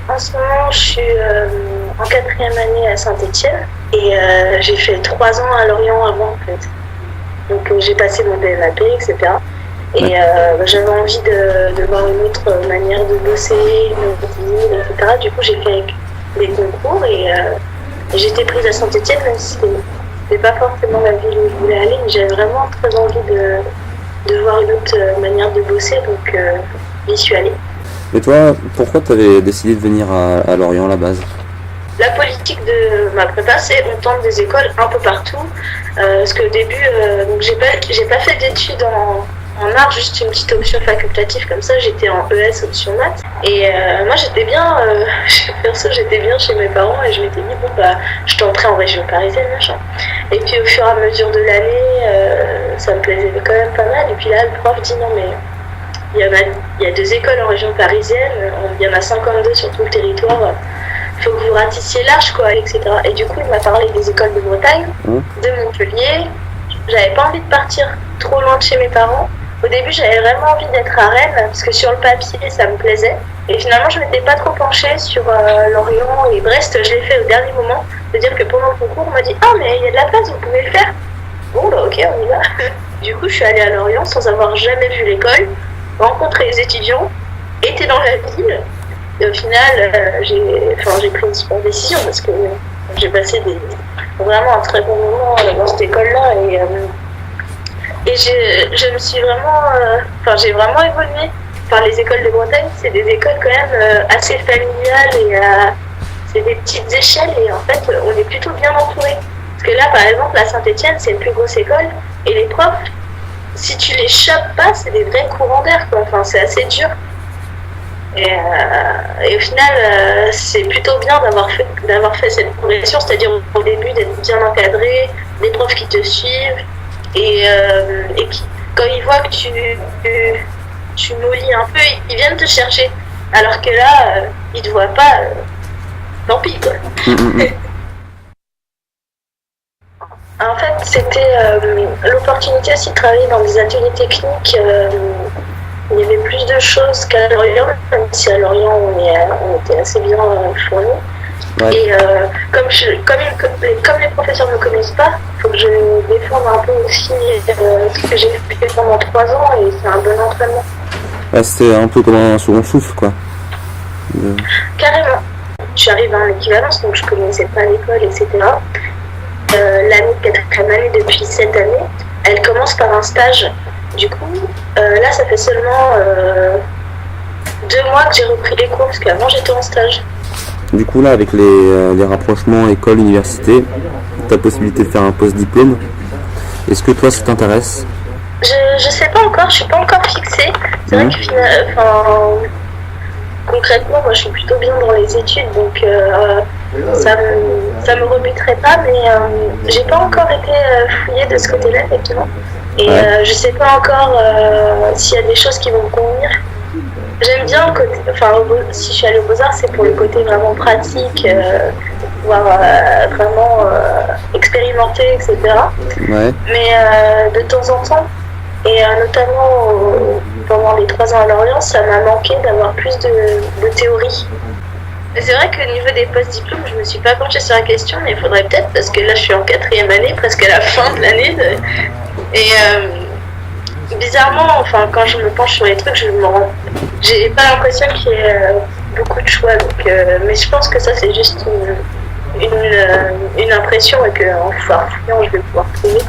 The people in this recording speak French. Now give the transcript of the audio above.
En ce moment, je suis en quatrième année à Saint-Étienne et j'ai fait 3 ans à Lorient avant en fait. Donc j'ai passé mon BMAP, etc. Et j'avais envie de voir une autre manière de bosser, une autre ville, etc. Du coup, j'ai fait des concours et j'étais prise à Saint-Étienne, même si c'était pas forcément la ville où je voulais aller, mais j'avais vraiment très envie de voir une autre manière de bosser, donc j'y suis allée. Et toi, pourquoi tu avais décidé de venir à Lorient à la base? La politique de ma prépa, c'est on tente des écoles un peu partout. Parce qu'au début, donc j'ai pas fait d'études en art, juste une petite option facultative comme ça. J'étais en ES option maths. Et moi, j'étais bien, perso, j'étais bien chez mes parents et je m'étais dit, bon, bah, je tenterai en région parisienne, machin. Et puis au fur et à mesure de l'année, ça me plaisait quand même pas mal. Et puis là, le prof dit, non, mais il y a 2 écoles en région parisienne, il y en a 52 sur tout le territoire. Faut que vous ratissiez large, quoi, etc. Et du coup, il m'a parlé des écoles de Bretagne, de Montpellier. J'avais pas envie de partir trop loin de chez mes parents. Au début, j'avais vraiment envie d'être à Rennes, parce que sur le papier, ça me plaisait. Et finalement, je m'étais pas trop penchée sur Lorient et Brest. Je l'ai fait au dernier moment. C'est-à-dire que pendant le concours, on m'a dit « Ah, mais il y a de la place, vous pouvez le faire !» Bon, bah ok, on y va. Du coup, je suis allée à Lorient sans avoir jamais vu l'école, rencontré les étudiants, été dans la ville. Et au final, j'ai pris une super décision parce que j'ai passé vraiment un très bon moment dans cette école-là et je me suis vraiment, j'ai vraiment évolué. Enfin, les écoles de Bretagne, c'est des écoles quand même assez familiales et c'est des petites échelles et en fait, on est plutôt bien entouré. Parce que là, par exemple, à Saint-Étienne, c'est une plus grosse école et les profs, si tu les chopes pas, c'est des vrais courants d'air, quoi. Enfin, c'est assez dur. Et au final, c'est plutôt bien d'avoir fait cette progression, c'est-à-dire au début d'être bien encadré, des profs qui te suivent et qui, quand ils voient que tu mollis un peu, ils viennent te chercher. Alors que là, ils te voient pas, tant pis quoi. En fait, c'était l'opportunité aussi de travailler dans des ateliers techniques. Il y avait plus de choses qu'à Lorient, même si à Lorient on était assez bien fournis. Ouais. Et comme les professeurs ne me connaissent pas, il faut que je défende un peu aussi ce que j'ai fait pendant 3 ans et c'est un bon entraînement. Ouais, c'était un peu comme un second souffle, quoi. Carrément. Je suis arrivée en équivalence, donc je connaissais pas l'école, etc. L'année de 4e année depuis cette année, elle commence par un stage. Du coup, là, ça fait seulement 2 mois que j'ai repris les cours, parce qu'avant, j'étais en stage. Du coup, là, avec les rapprochements école-université, tu as possibilité de faire un post-diplôme. Est-ce que toi, ça t'intéresse? Je sais pas encore, je suis pas encore fixée. C'est vrai que concrètement, moi, je suis plutôt bien dans les études, donc ça me rebuterait pas, mais j'ai pas encore été fouillée de ce côté-là, effectivement. Et je sais pas encore s'il y a des choses qui vont me convenir. J'aime bien le côté, si je suis allée aux Beaux-Arts, c'est pour le côté vraiment pratique, pouvoir vraiment expérimenter, etc. Ouais. Mais de temps en temps, et notamment pendant les 3 ans à Lorient, ça m'a manqué d'avoir plus de théorie. C'est vrai qu'au niveau des post-diplômes, je me suis pas penchée sur la question, mais il faudrait peut-être, parce que là je suis en 4e année, presque à la fin de l'année. Et bizarrement, quand je me penche sur les trucs, j'ai pas l'impression qu'il y ait beaucoup de choix. Donc, mais je pense que ça c'est juste une impression et qu'en fouillant je vais pouvoir trouver.